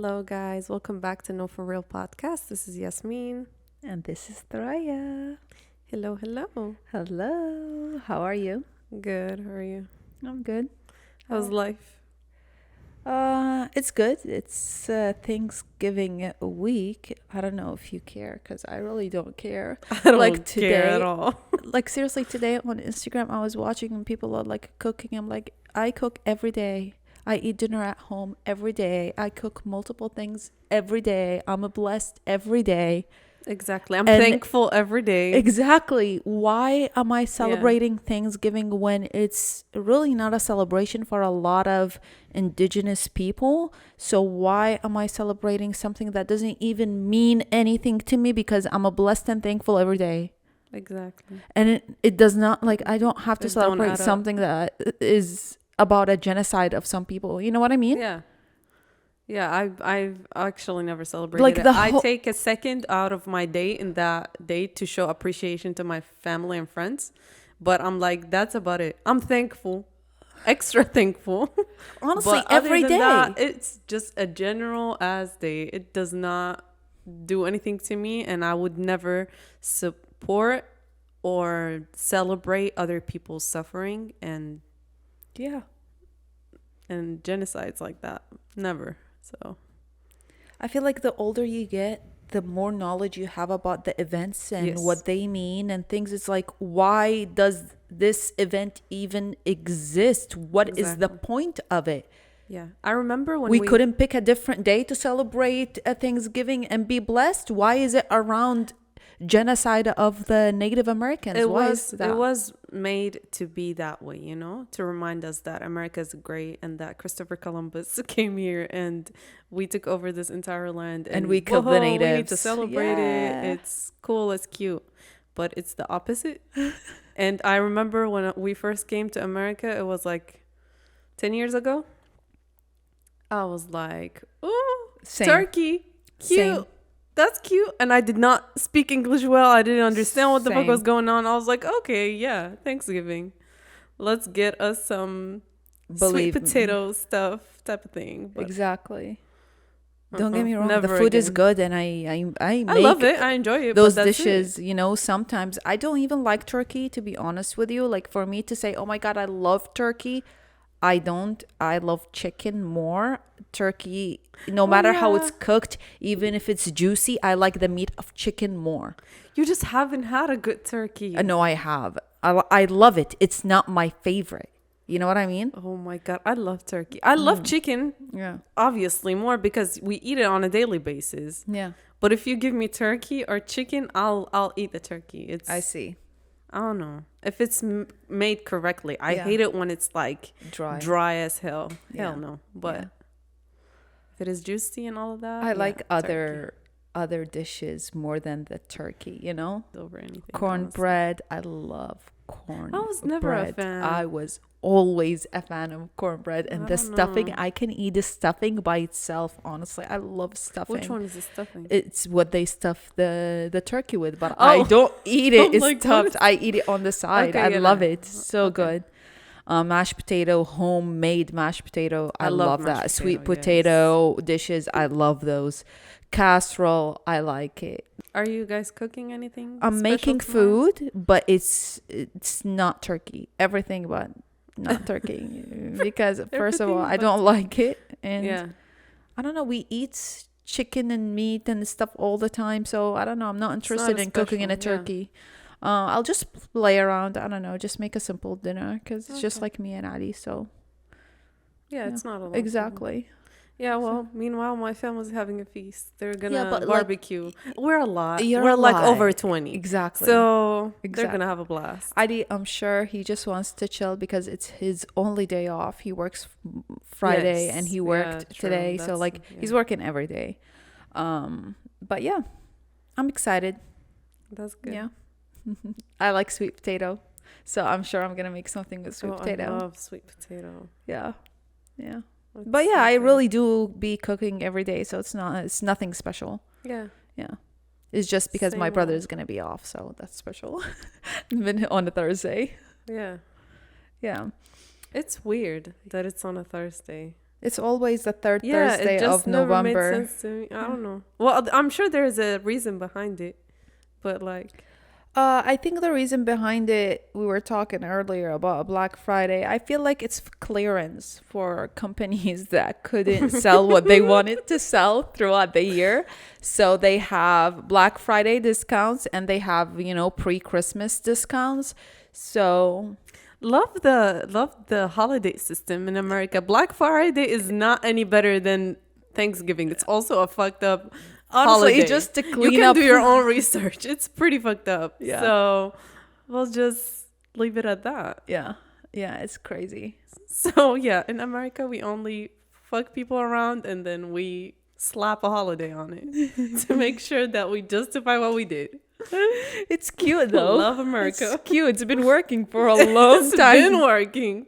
Hello, guys. Welcome back to No For Real podcast. This is Yasmin. And this is Thoraya. Hello, hello. Hello. How are you? Good. How are you? I'm good. How's life? It's good. It's Thanksgiving week. I don't know if you care because I really don't care. I don't Like care today- at all. Like seriously, today on Instagram, I was watching and people are like cooking. I'm like, I cook every day. I eat dinner at home every day. I cook multiple things every day. I'm blessed every day. Exactly. I'm And- thankful every day. Exactly. Why am I celebrating Thanksgiving when it's really not a celebration for a lot of indigenous people? So why am I celebrating something that doesn't even mean anything to me because I'm a blessed and thankful every day? Exactly. And it does not, like, I don't have to It don't celebrate add up. something that is about a genocide of some people. You know what I mean? Yeah. Yeah, I've actually never celebrated Like it. the I whole- take a second out of my day in that day to show appreciation to my family and friends. But I'm like, that's about it. I'm thankful. Extra thankful. Honestly, But other every than day. that, it's just a general as day. It does not do anything to me, and I would never support or celebrate other people's suffering and Yeah. genocides like that. Never. So I feel like the older you get, the more knowledge you have about the events and Yes. what they mean and things. It's like, why does this event even exist? What is the Exactly. point of it? yeah, I remember when We couldn't pick a different day to celebrate a Thanksgiving and be blessed. Why is it around genocide of the Native Americans? Why is that? It was made to be that way, to remind us that America is great and that Christopher Columbus came here and we took over this entire land And we whoa, killed the we need to natives. celebrate Yeah. it. It's cool, it's cute, but it's the opposite. And I remember when we first came to America, it was like 10 years ago. I was like, ooh, Same. turkey, cute. Same. That's cute. And I did not speak English well. I didn't understand what the fuck Same. was going on. I was like, okay, yeah, Thanksgiving. Let's get us some Believe sweet me. potato stuff type of thing. But Exactly. Don't get me wrong. never The food is again. good, and I I make love it. I enjoy it. those but that's dishes. it. Sometimes I don't even like turkey, to be honest with you. Like, for me to say, oh my god, I love turkey, I don't. I love chicken more. Turkey, no matter how it's yeah. cooked, even if it's juicy, I like the meat of chicken more. You just haven't had a good turkey. No, I have. I love it. It's not my favorite. You know what I mean? Oh my God. I love turkey. I love chicken, Yeah. obviously, more because we eat it on a daily basis. Yeah. But if you give me turkey or chicken, I'll eat the turkey. It's I see. I don't know if it's made correctly. I Yeah. hate it when it's like Dry. as hell. Yeah. Hell no. But Yeah. if it is juicy and all of that, I like turkey other dishes more than the turkey, over anything. honestly. Cornbread. I love corn. I was never a bread. fan. I was always a fan of cornbread, and I the don't stuffing. know. I can eat the stuffing by itself. Honestly, I love stuffing. Which one is the stuffing? It's what they stuff the turkey with, but I Oh. don't eat it. I'm It's like, what stuffed. is- I eat it on the side. Okay, I yeah, love no. it. So Okay. good. Mashed potato, homemade mashed potato. I love love that. mashed Sweet potato, potato dishes. I love those. Casserole. I like it. Are you guys cooking anything? I'm special making tomorrow? food, but it's not turkey. Everything but not turkey. Because first of all, Everything I but- don't like it, and Yeah. I don't know. We eat chicken and meat and stuff all the time, so I don't know. I'm not interested a in cooking in a special, yeah. turkey. I'll just play around. I don't know. Just make a simple dinner because it's just Okay. like me and Ali. So Yeah, Yeah. it's not a lot. exactly. Yeah, well, meanwhile, my family's having a feast. They're gonna but, like, barbecue. We're a lot. You're We're a like lot. over 20. Exactly. So they're Exact- gonna have a blast. Ali, I'm sure he just wants to chill because it's his only day off. He works Friday Yes. and he Yeah, worked true. today. So That's- like yeah. he's working every day. But yeah, I'm excited. That's good. Yeah. I like sweet potato. So I'm sure I'm going to make something with sweet Oh, potato. I love sweet potato. Yeah. Yeah. It's But yeah, so I good. really do be cooking every day. So it's nothing special. Yeah. Yeah. It's just because my Same brother old. is going to be off. So that's special. On a Thursday. Yeah. Yeah. It's weird that it's on a Thursday. It's always the third Yeah, it Thursday just of never made November. sense to me. I don't know. Well, I'm sure there's a reason behind it, but like, I think the reason behind it, we were talking earlier about Black Friday. I feel like it's clearance for companies that couldn't sell what they wanted to sell throughout the year. So they have Black Friday discounts and they have, pre-Christmas discounts. So love the holiday system in America. Black Friday is not any better than Thanksgiving. It's also a fucked up honestly, holiday. just to You clean can up. do your own research. It's pretty fucked up. Yeah. So we'll just leave it at that. Yeah. Yeah, it's crazy. So yeah, in America we only fuck people around and then we slap a holiday on it to make sure that we justify what we did. It's cute though. Love America. It's cute. It's been working for a long It's time. been working,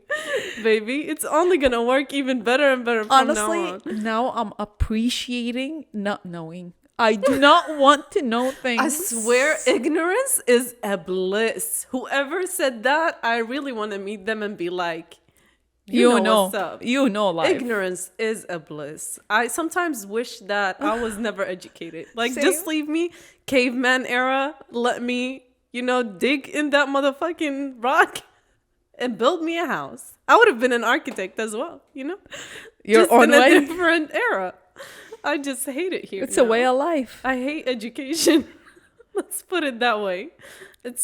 baby. It's only gonna work even better and better from Honestly, now on. now I'm appreciating not knowing. I do not want to know things. I swear ignorance is a bliss. Whoever said that, I really want to meet them and be like, you know what's up. You know life. Ignorance is a bliss. I sometimes wish that I was never educated. Like, Same. just leave me caveman era. Let me, dig in that motherfucking rock and build me a house. I would have been an architect as well, Your just own in a way. different era. I just hate it here. It's a now. way of life. I hate education. Let's put it that way. It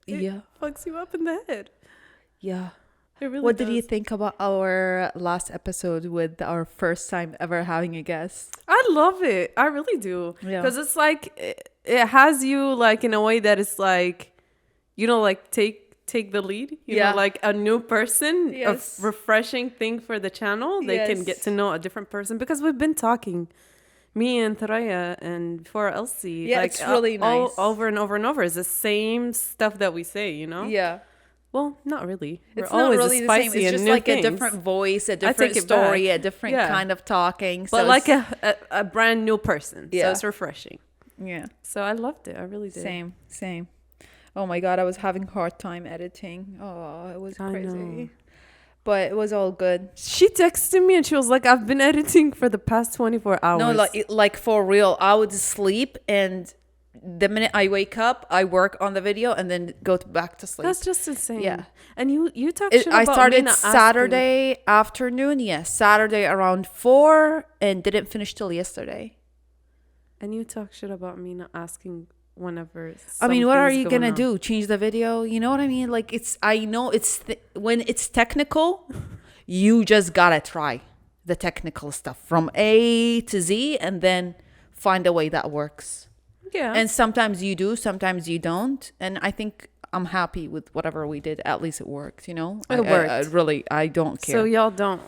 Yeah. fucks you up in the head. Yeah. It really What does. did you think about our last episode with our first time ever having a guest? I love it. I really do. Yeah. Because it's like, it has you like in a way that it's like, like take the lead. Yeah. Like a new person, Yes. a refreshing thing for the channel. They can get Yes. to know a different person because we've been talking. Me and Thoraya and before Elsie. Yeah, like, it's really all nice. over and over and over. It's the same stuff that we say, Yeah. Well, not really. It's We're not always really the same. spicy It's and just new like things. a different voice, a take different it story, back. a different Yeah. kind of talking. But So like it's- a brand new person. Yeah. So it's refreshing. yeah. So I loved it. I really did. Same. Oh my God, I was having hard time editing. Oh, it was I crazy. know. But it was all good. She texted me and she was like, I've been editing for the past 24 hours. No, like for real. I would sleep and the minute I wake up, I work on the video and then go back to sleep. That's just insane. Yeah. And you talk shit I about started me not asking. Saturday afternoon. Yes, Saturday around 4 and didn't finish till yesterday. And you talk shit about me not asking whenever. I mean, what are you going gonna on. do? Change the video? You know what I mean? Like I know when it's technical, you just gotta try the technical stuff from A to Z and then find a way that works. Yeah. And sometimes you do, sometimes you don't. And I think I'm happy with whatever we did. At least it worked, It I worked. I don't care. So y'all don't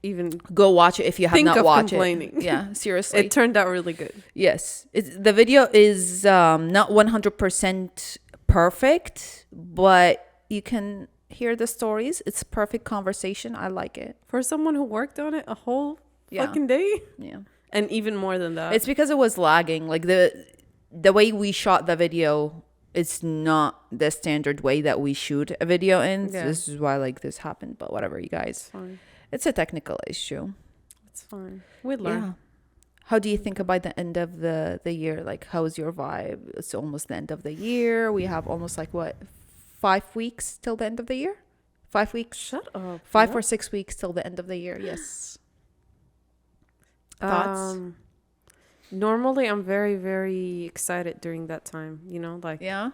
even Go watch it if you have think not of watched complaining. it. Yeah, seriously. It turned out really good. Yes. The video is not 100% perfect, but you can hear the stories. It's perfect conversation. I like it. For someone who worked on it a whole Yeah. fucking day. Yeah. And even more than that. It's because it was lagging. Like the way we shot the video, it's not the standard way that we shoot a video in. Yeah. This is why like this happened. But whatever, you guys. fine. It's a technical issue. It's fine. We learn. Yeah. How do you think about the end of the year? Like, how's your vibe? It's almost the end of the year. We have almost like what, 5 weeks till the end of the year? 5 weeks? Shut up. 5 what? or 6 weeks till the end of the year. Yes. Thoughts? Normally I'm very, very excited during that time, like Yeah.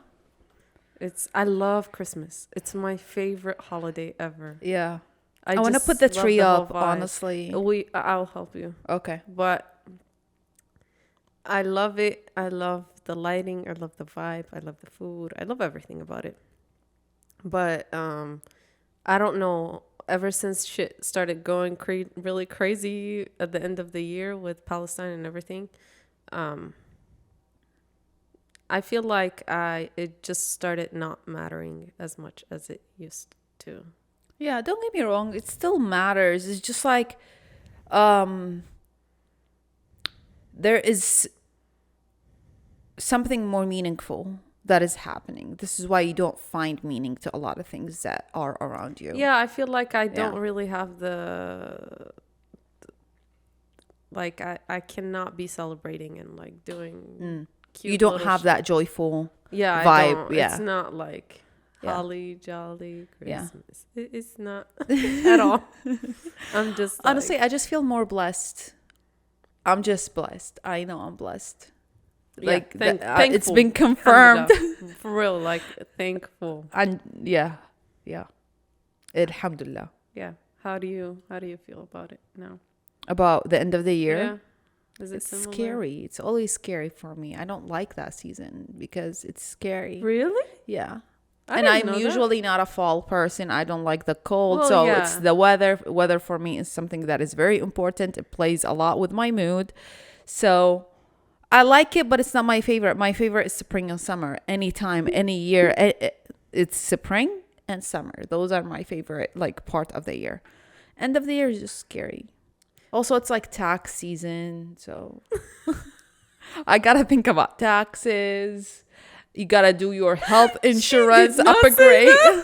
I love Christmas. It's my favorite holiday ever. Yeah. I want to just put the love tree whole up, vibe. honestly. I'll help you. Okay. But I love it. I love the lighting. I love the vibe. I love the food. I love everything about it. But I don't know. Ever since shit started going really crazy at the end of the year with Palestine and everything, I feel like it just started not mattering as much as it used to. Yeah, don't get me wrong. It still matters. It's just like there is something more meaningful that is happening. This is why you don't find meaning to a lot of things that are around you. Yeah, I feel like I don't Yeah. really have the Like I cannot be celebrating and like doing cute You don't little have that joyful yeah, I vibe. don't. Yeah. It's not like Yeah. holly jolly Yeah. Christmas. It's not at all. I'm just like, Honestly, I just feel more blessed. I'm just blessed. I know I'm blessed. yeah, Like it's thankful. been confirmed. Alhamdulillah. For real, like thankful. And yeah. Alhamdulillah. Yeah. How do you feel about it now? About the end of the year. Yeah. Is it It's similar? scary. It's always scary for me. I don't like that season because it's scary. Really? Yeah. I And didn't I'm know usually not a fall person. I don't like the cold. Well, so yeah. it's the weather. Weather for me is something that is very important. It plays a lot with my mood. So I like it, but it's not my favorite. My favorite is spring and summer. Anytime, any year. It's spring and summer. Those are my favorite like part of the year. End of the year is just scary. Also, it's like tax season. So I got to think about taxes. You got to do your health insurance not say upgrade.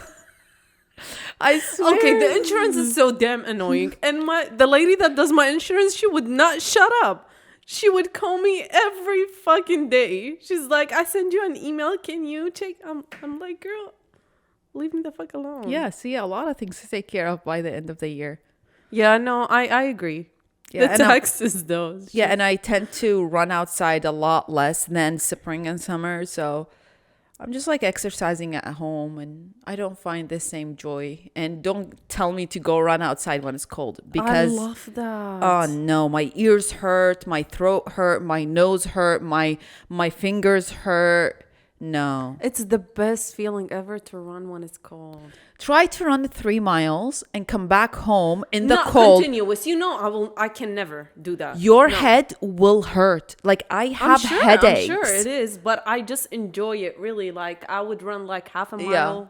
I swear. Okay, the insurance is so damn annoying. And the lady that does my insurance, she would not shut up. She would call me every fucking day. She's like, I send you an email. Can you check? I'm like, girl, leave me the fuck alone. Yeah, see, a lot of things to take care of by the end of the year. Yeah, no, I agree. Yeah, The taxes, though. Yeah, and I tend to run outside a lot less than spring and summer. So I'm just like exercising at home and I don't find the same joy. And don't tell me to go run outside when it's cold because I love that. oh no, my ears hurt, my throat hurt, my nose hurt, my fingers hurt. No. It's the best feeling ever to run when it's cold. Try to run 3 miles and come back home in the Not cold. continuous. I can never do that. Your No. head will hurt. Like I have headaches. I'm sure it is, but I just enjoy it really. Like I would run like half a mile, Yeah.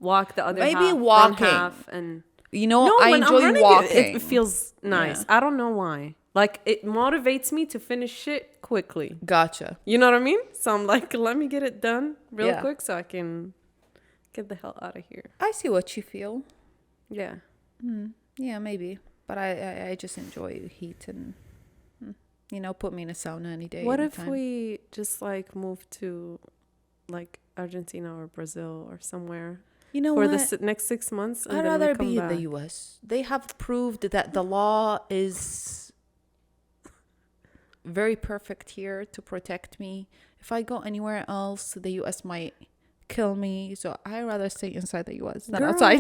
walk the other Maybe half, walking. run half, and You know, no, I when I'm enjoy running, walking. it feels nice. Yeah. I don't know why. Like it motivates me to finish shit quickly. Gotcha. You know what I mean? So I'm like, let me get it done real Yeah. quick so I can get the hell out of here. I see what you feel. Yeah. Yeah, maybe. But I just enjoy heat and, put me in a sauna any day. What if anytime. we just like move to like Argentina or Brazil or somewhere You know for what? the next 6 months? And I'd then we rather come be in the back? U.S. They have proved that the law is very perfect here to protect me. If I go anywhere else, the U.S. might kill me. So I'd rather stay inside the U.S. than Girl. outside.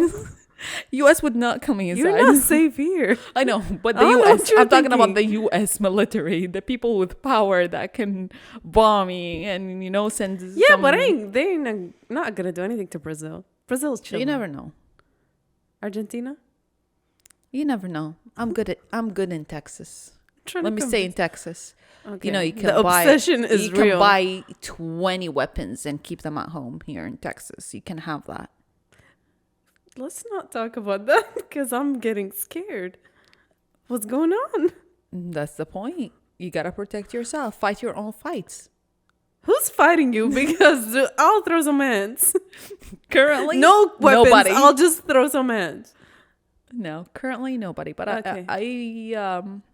U.S. would not kill me inside. You're not safe here. I know, but I the don't know U.S. what you're I'm talking about thinking. the U.S. military, the people with power that can bomb me and send. Yeah, but they're not gonna do anything to Brazil. Brazil's chill. You never know. Argentina. You never know. I'm good in Texas. Trying Let to me come- stay in Texas. Okay. You can the buy. obsession is you can real. buy 20 weapons and keep them at home here in Texas. You can have that. Let's not talk about that because I'm getting scared. What's going on? That's the point. You gotta protect yourself. Fight your own fights. Who's fighting you? Because I'll throw some hands. Currently, No weapons. nobody. I'll just throw some hands. No, currently nobody. But Okay.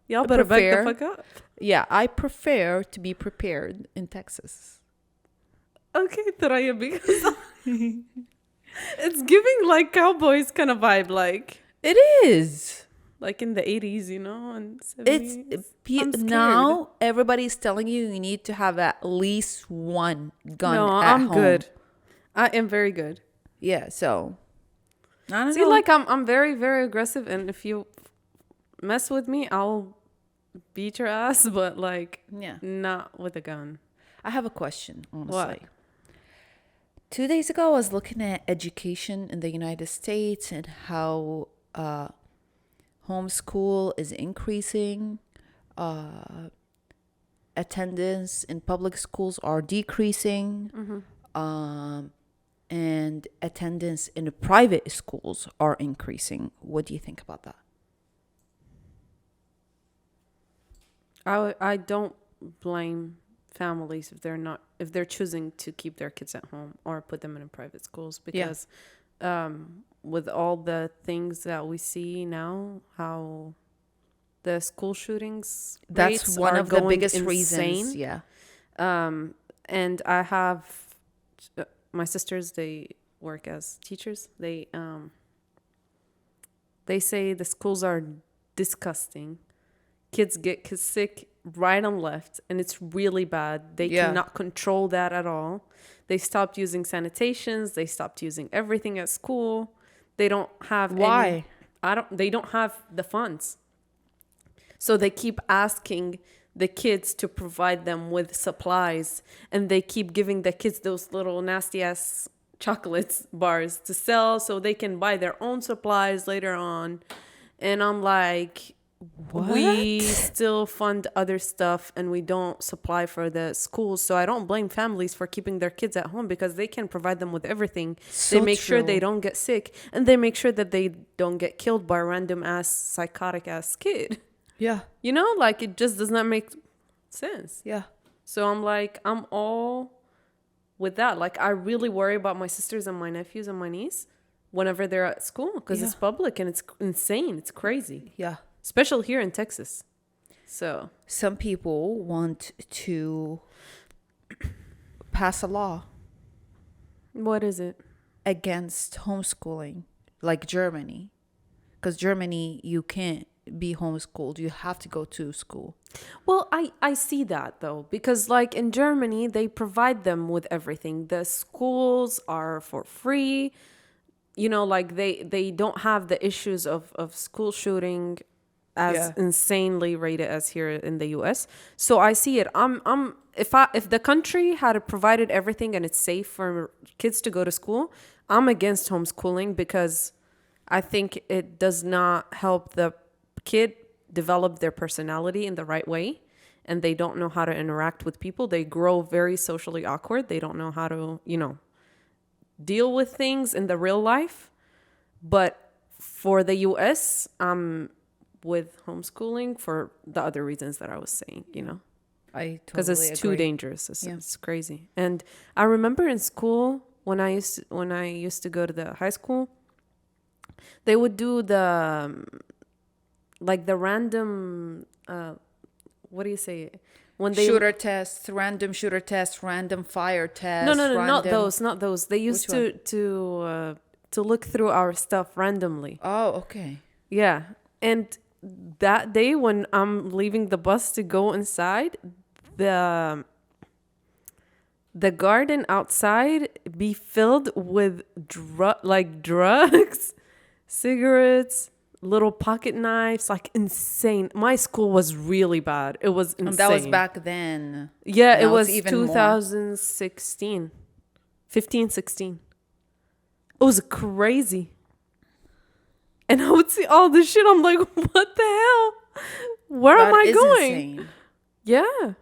Y'all Better back the fuck up. Yeah, I prefer to be prepared in Texas. Okay, Taraya, because it's giving like cowboys kind of vibe, like It is. in the 80s, and 70s. I'm scared. Now everybody's telling you need to have at least one gun No, at I'm home. good. I am very good. Yeah, so I don't See, know. like I'm very, very aggressive, and if you mess with me, I'll beat your ass, but like yeah. not with a gun. I have a question, honestly. What? 2 days ago, I was looking at education in the United States and how homeschool is increasing. Attendance in public schools are decreasing. And attendance in private schools are increasing. What do you think about that? I don't blame families if they're choosing to keep their kids at home or put them in private schools because with all the things that we see now, how The school shootings That's rates one are of the going biggest reasons. insane. Yeah. And I have my sisters. They work as teachers. They say the schools are disgusting. Kids get sick right and left, and it's really bad. They Yeah. cannot control that at all. They stopped using sanitations. They stopped using everything at school. They don't have any. Why? They don't have the funds. So they keep asking the kids to provide them with supplies, and they keep giving the kids those little nasty ass chocolates bars to sell so they can buy their own supplies later on. And I'm like, we What? still fund other stuff and we don't supply for the schools. So I don't blame families for keeping their kids at home because they can provide them with everything. So They make sure they true. don't get sick, and they make sure that they don't get killed by a random ass psychotic ass kid. Yeah. You know, like it just does not make sense. Yeah. So I'm like, I'm all with that. Like, I really worry about my sisters and my nephews and my niece whenever they're at school because it's Yeah. public and it's insane. It's crazy, Yeah. especially here in Texas. So, Some people want to pass a law what is it? against homeschooling, like Germany. Because Germany, you can't be homeschooled. You have to go to school. Well, I see that though, because like in Germany, they provide them with everything. The schools are for free. You know, like they don't have the issues of school shooting as Yeah. insanely rated as here in the US. So I see it. If the country had provided everything and it's safe for kids to go to school, I'm against homeschooling because I think it does not help the kid develop their personality in the right way, and they don't know how to interact with people. They grow very socially awkward. They don't know how to, deal with things in the real life. But for the US, I'm with homeschooling for the other reasons that I was saying, I because totally it's too agree. dangerous. Yeah. It's crazy. And I remember in school when I used to go to the high school, they would do like the random what do you say when they Shooter tests, random shooter tests, random fire tests. no, not random... those, not those. They used Which to look through our stuff randomly. Oh, okay. Yeah. And that day when I'm leaving the bus to go inside, the garden outside be filled with drugs, cigarettes, little pocket knives, like insane. My school was really bad. It was insane. And that was back then. Yeah, it Now it's was even more. 2016. 15, 16. It was crazy. And I would see all this shit. I'm like, what the hell? Where am That I is going? insane. Yeah.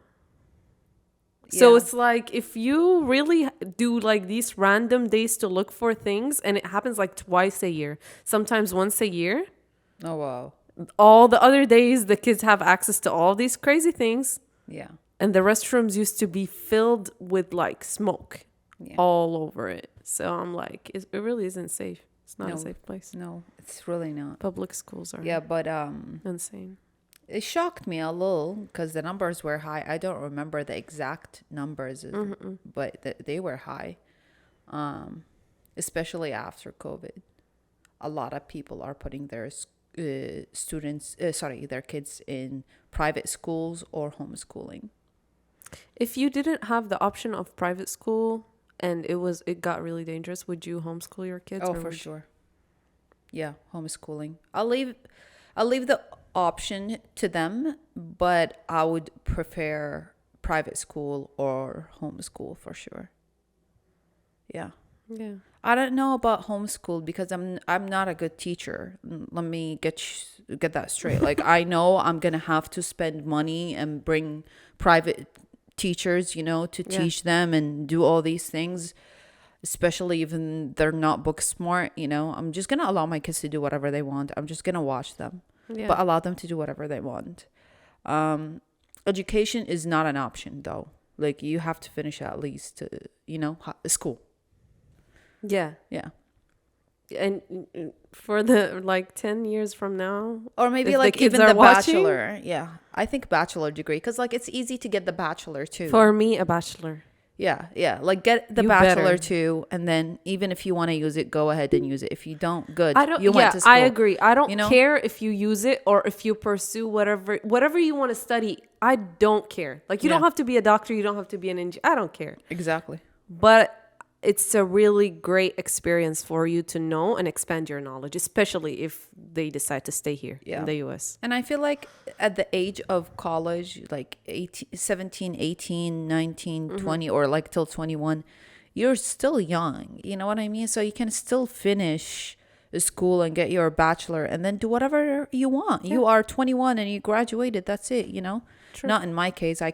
So Yeah. it's like if you really do like these random days to look for things, and it happens like twice a year, sometimes once a year. Oh, wow. All the other days, the kids have access to all these crazy things. Yeah. And the restrooms used to be filled with like smoke Yeah. all over it. So I'm like, it really isn't safe. It's not No. a safe place. No, it's really not. Public schools are Yeah, but insane. it shocked me a little because the numbers were high. I don't remember the exact numbers, but they were high, especially after COVID. A lot of people are putting their their kids in private schools or homeschooling. If you didn't have the option of private school and it got really dangerous, would you homeschool your kids? Oh, or for would you- sure. Yeah, homeschooling. I'll leave the option to them, but I would prefer private school or homeschool for sure. Yeah. Yeah. I don't know about homeschool because I'm not a good teacher. Let me get that straight. Like I know I'm gonna have to spend money and bring private teachers, to Yeah. teach them and do all these things, especially even they're not book smart. I'm just gonna allow my kids to do whatever they want. I'm just gonna watch them, Yeah. but allow them to do whatever they want. Education is not an option though. Like you have to finish at least, school. Yeah. Yeah. And for the like 10 years from now, Or maybe if the like kids even are the watching, bachelor. Yeah. I think bachelor degree, because like it's easy to get the bachelor too. for me, a bachelor. Yeah, yeah. Like get the You bachelor better. too, and then even if you want to use it, go ahead and use it. If you don't, I good. don't. You went Yeah, to I school. agree. I You don't know? care if you use it or if you pursue whatever you want to study. I don't care. Like you Yeah. don't have to be a doctor. You don't have to be an engineer. I don't care. Exactly. But it's a really great experience for you to know and expand your knowledge, especially if they decide to stay here in Yeah. the US. And I feel like at the age of college, like 18, 17, 18, 19, 20, or like till 21, you're still young. You know what I mean? So you can still finish school and get your bachelor and then do whatever you want. Yeah. You are 21 and you graduated. That's it, you know? True. Not in my case. I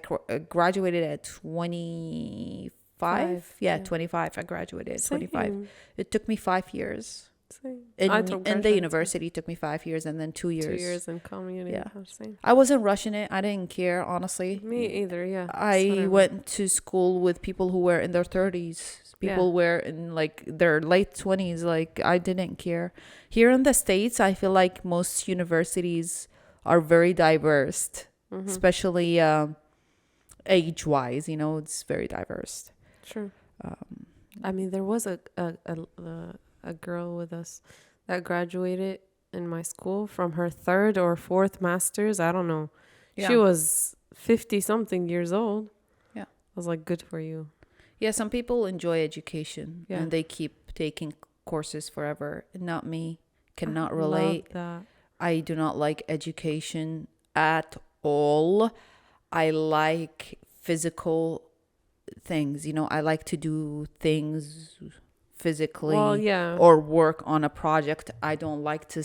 graduated at 25. Yeah, Yeah. 25. I graduated at 25. Same. It took me 5 years. Same. In, I in the graduated university, it took me 5 years and then 2 years. 2 years in community. Yeah. Same. I wasn't rushing it. I didn't care, honestly. Me either. Yeah. It's I whatever. went to school with people who were in their 30s. People were in like their late 20s. Like, I didn't care. Here in the States, I feel like most universities are very diverse, especially age-wise. You know, it's very diverse. True. I mean, there was a girl with us that graduated in my school from her third or fourth master's. I don't know. Yeah. She was 50 something years old. Yeah. I was like, good for you. Yeah, some people enjoy education Yeah. and they keep taking courses forever. Not me. Cannot I relate. love that. I do not like education at all. I like physical things. You know, I like to do things physically Well, yeah. or work on a project. I don't like to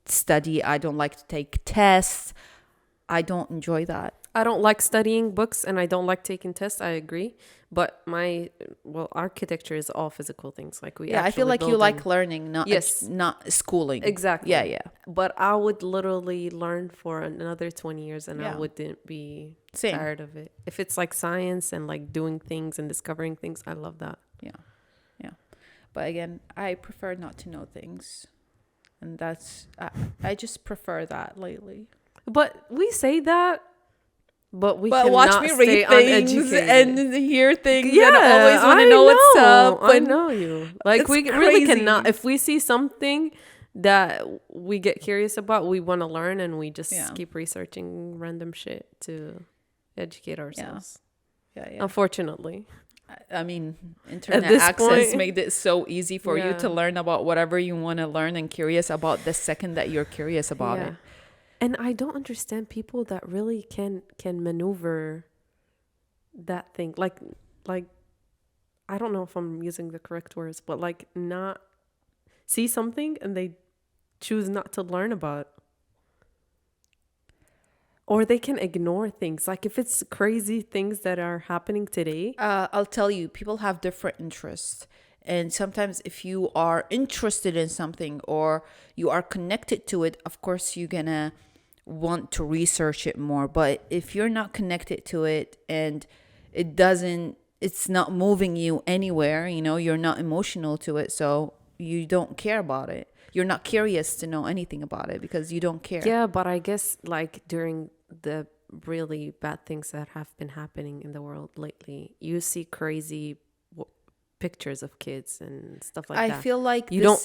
study. I don't like to take tests. I don't enjoy that. I don't like studying books and I don't like taking tests. I agree. But architecture is all physical things. Like we Yeah, I feel actually like you build like and- learning, not Yes. not schooling. Exactly. Yeah, yeah. But I would literally learn for another 20 years and I Yeah. wouldn't be Same. tired of it. If it's like science and like doing things and discovering things, I love that. Yeah. Yeah. But again, I prefer not to know things. And that's I just prefer that lately. But we say that, but we But cannot watch me stay read things uneducated. and hear things Yeah, and always want to I know what's up. I and- know you. Like It's we really crazy. cannot. If we see something that we get curious about, we want to learn, and we just Yeah. keep researching random shit to educate ourselves. Yeah, yeah. Unfortunately, I mean, internet this access point- made it so easy for you to Yeah. learn about whatever you want to learn and curious about the second that you're curious about it. And I don't understand people that really can maneuver that thing. Like I don't know if I'm using the correct words, but like not see something and they choose not to learn about it. Or they can ignore things. Like if it's crazy things that are happening today. I'll tell you, people have different interests. And sometimes if you are interested in something or you are connected to it, of course, you're going to want to research it more. But if you're not connected to it and it's not moving you anywhere, you know, you're not emotional to it. So you don't care about it. You're not curious to know anything about it because you don't care. Yeah, but I guess like during the really bad things that have been happening in the world lately, you see crazy pictures of kids and stuff like that. I feel like you don't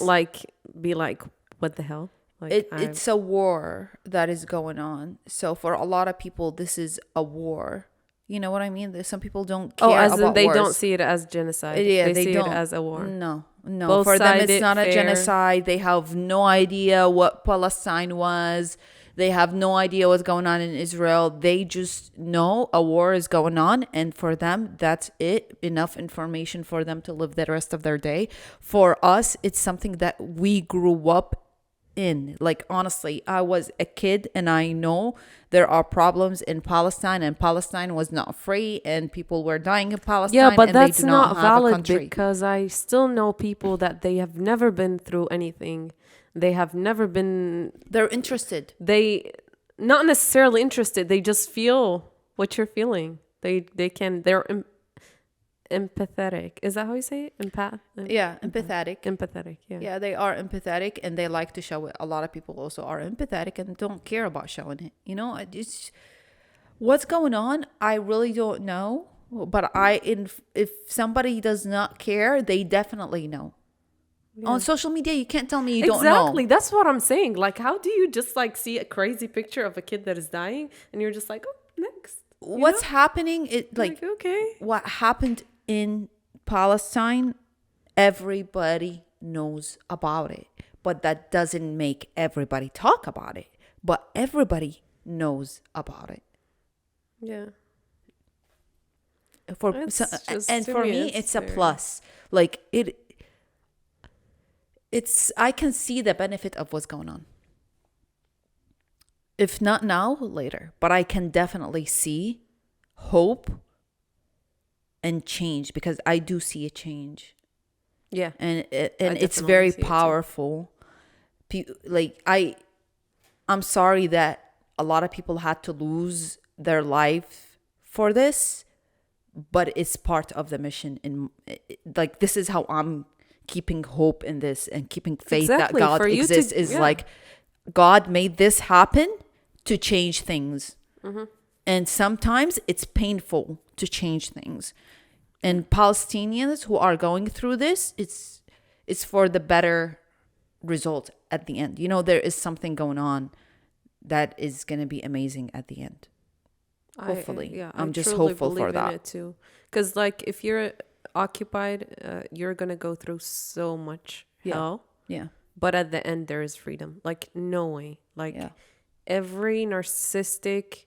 be like, what the hell? Like it's a war that is going on. So for a lot of people, this is a war. You know what I mean? Some people don't care as about in they wars. don't see it as genocide. Yeah, they see don't. it as a war. No. Both For them, it's sided, not a fair. genocide. They have no idea what Palestine was. They have no idea what's going on in Israel. They just know a war is going on. And for them, that's it. Enough information for them to live the rest of their day. For us, it's something that we grew up in. Like, honestly, I was a kid and I know there are problems in Palestine and Palestine was not free and people were dying in Palestine. Yeah, but and they that's do not have a valid country. because I still know people that they have never been through anything. They have never been. They're interested. They not necessarily interested. They just feel what you're feeling. They're empathetic. Is that how you say it? Yeah, empathetic. Empathetic. Yeah. Yeah, they are empathetic and they like to show it. A lot of people also are empathetic and don't care about showing it. It's what's going on. I really don't know. But if somebody does not care, they definitely know. Yeah. On social media, you can't tell me you don't know. Exactly. That's what I'm saying. Like, how do you just like see a crazy picture of a kid that is dying and you're just like, oh, next. What's happening? Like okay. what happened in Palestine, everybody knows about it. But that doesn't make everybody talk about it. But everybody knows about it. Yeah. For me, it's a plus. Like I can see the benefit of what's going on. If not now, later. But I can definitely see hope and change, because I do see a change. Yeah. And it's very powerful. I'm sorry that a lot of people had to lose their life for this, but it's part of the mission. And like, this is how I'm keeping hope in this and keeping faith that God exists. Like, God made this happen to change things. Mm-hmm. And sometimes it's painful to change things. And Palestinians who are going through this, it's for the better result at the end. There is something going on that is going to be amazing at the end. Hopefully. I'm just hopeful for that. It too. Because like, if you're occupied, you're going to go through so much hell. Yeah. But at the end, there is freedom. Like, no way. Like, every narcissistic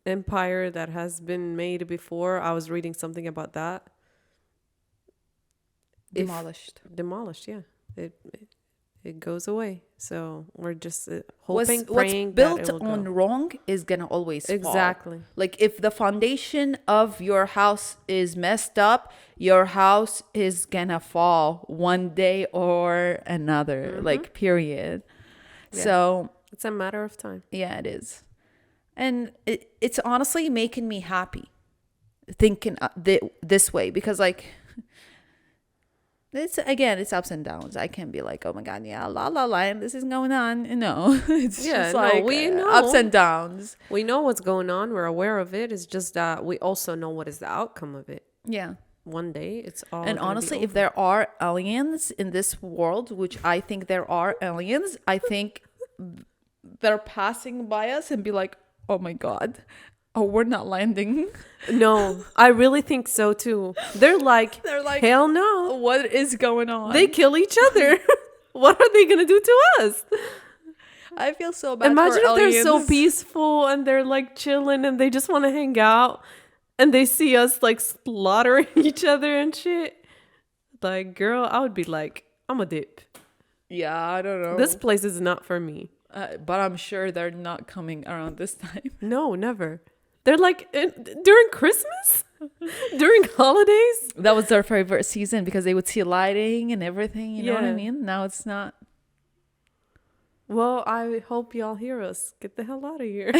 empire that has been made before, I was reading something about that. Demolished, yeah. It goes away. So we're just hoping, praying what's that it will built on go. wrong is gonna always fall. Exactly. Like, if the foundation of your house is messed up, your house is gonna fall one day or another. Mm-hmm. Like, period. Yeah. So it's a matter of time. Yeah, it is. And it's honestly making me happy thinking this way, because like, it's ups and downs. I can't be like, oh my God, yeah, and this is going on. No, it's just like we know. Ups and downs. We know what's going on. We're aware of it. It's just that we also know what is the outcome of it. Yeah. One day it's all. And honestly, if there are aliens in this world, which I think there are aliens, I think they're passing by us and be like, oh my God, oh, we're not landing. No, I really think so too. They're like, hell no. What is going on? They kill each other. What are they gonna do to us? I feel so bad. Imagine if they're so peaceful and they're like chilling and they just want to hang out, and they see us like slaughtering each other and shit. Like, girl, I would be like, I'm a dip. Yeah, I don't know. This place is not for me. But I'm sure they're not coming around this time. No, never. They're like during Christmas, during holidays. That was their favorite season because they would see lighting and everything. You know what I mean? Now it's not. Well, I hope y'all hear us. Get the hell out of here.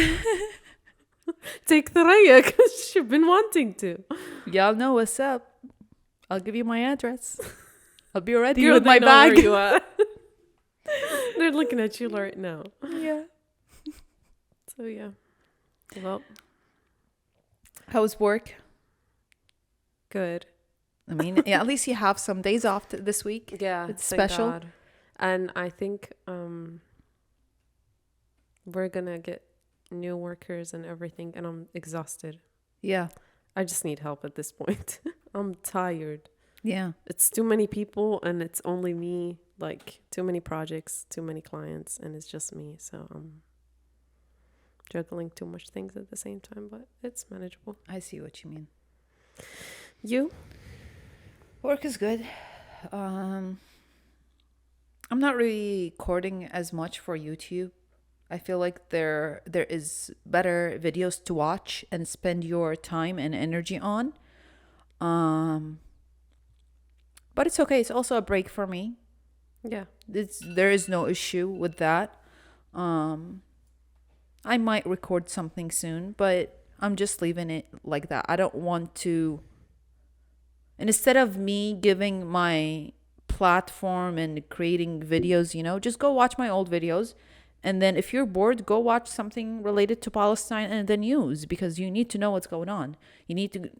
Take the Raya because she's been wanting to. Y'all know what's up. I'll give you my address. I'll be ready with my bag. Where you at. They're looking at you right now. Yeah. So yeah. Well, how's work? Good. I mean, yeah, at least you have some days off this week. Yeah, it's special. God. And I think we're gonna get new workers and everything, and I'm exhausted. Yeah. I just need help at this point. I'm tired. Yeah. It's too many people and it's only me. Like, too many projects, too many clients, and it's just me. So I'm juggling too much things at the same time, but it's manageable. I see what you mean. You? Work is good. I'm not really recording as much for YouTube. I feel like there is better videos to watch and spend your time and energy on. But it's okay. It's also a break for me. Yeah. There is no issue with that. I might record something soon, but I'm just leaving it like that. I don't want to. And instead of me giving my platform and creating videos, just go watch my old videos. And then if you're bored, go watch something related to Palestine and the news, because you need to know what's going on. You need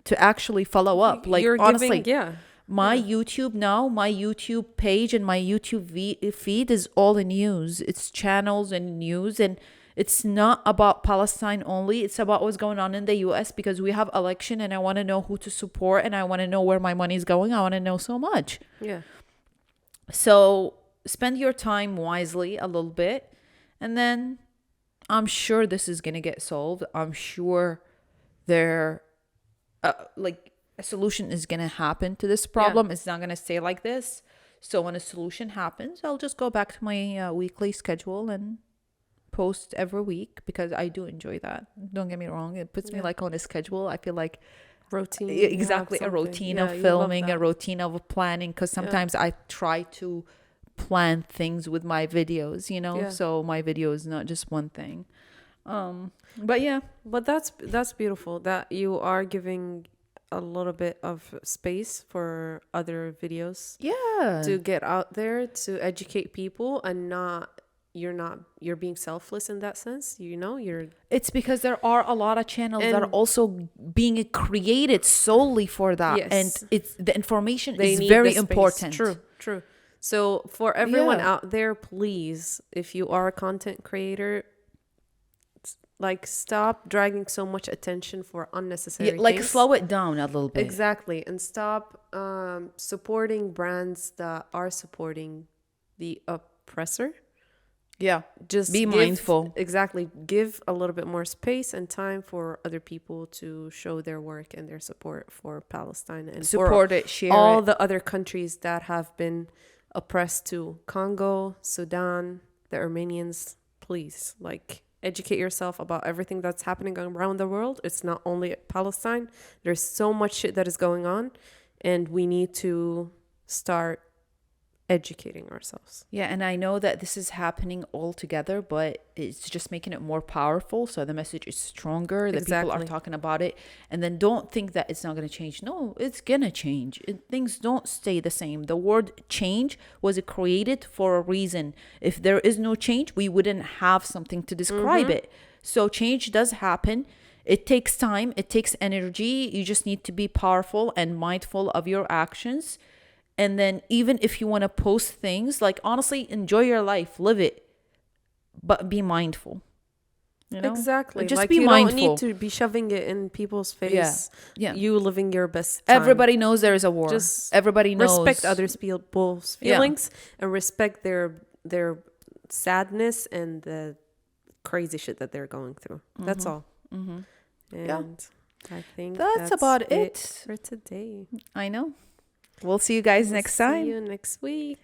to actually follow up. Like, You're honestly, giving, yeah. my YouTube now, my YouTube page and my YouTube feed is all in news. It's channels and news, and it's not about Palestine only. It's about what's going on in the US, because we have election and I want to know who to support and I want to know where my money is going. I want to know so much. Yeah. So spend your time wisely a little bit, and then I'm sure this is going to get solved. I'm sure there like a solution is going to happen to this problem. It's not going to stay like this. So when a solution happens, I'll just go back to my weekly schedule and post every week, because I do enjoy that. Don't get me wrong. It puts me like on a schedule. I feel like Routine. exactly a routine of filming, a routine of planning, because sometimes I try to plan things with my videos, so my video is not just one thing. But yeah, but that's beautiful that you are giving a little bit of space for other videos to get out there to educate people, and you're being selfless in that sense. It's because there are a lot of channels that are also being created solely for that. Yes. And it's the information is very important. True. So for everyone out there, please, if you are a content creator, like, stop dragging so much attention for unnecessary like things. slow it down a little bit. Exactly. And stop supporting brands that are supporting the oppressor. Yeah. Just be mindful. Exactly. Give a little bit more space and time for other people to show their work and their support for Palestine, and support for it, share all it. the other countries that have been oppressed too. Congo, Sudan, the Armenians. Please, like, educate yourself about everything that's happening around the world. It's not only Palestine. There's so much shit that is going on, and we need to start educating ourselves. Yeah, and I know that this is happening all together, but it's just making it more powerful, so the message is stronger, that people are talking about it. And then don't think that it's not going to change. No, it's going to change. Things don't stay the same. The word change was created for a reason. If there is no change, we wouldn't have something to describe it. So change does happen. It takes time, it takes energy. You just need to be powerful and mindful of your actions. And then even if you want to post things, like, honestly, enjoy your life, live it, but be mindful. Exactly. Just like, be you mindful. don't need to be shoving it in people's face. Yeah. You living your best time. Everybody knows there is a war. Just everybody knows. Respect other people's feelings and respect their sadness and the crazy shit that they're going through. That's all. And I think that's about it for today. I know. We'll see you guys next time. See you next week.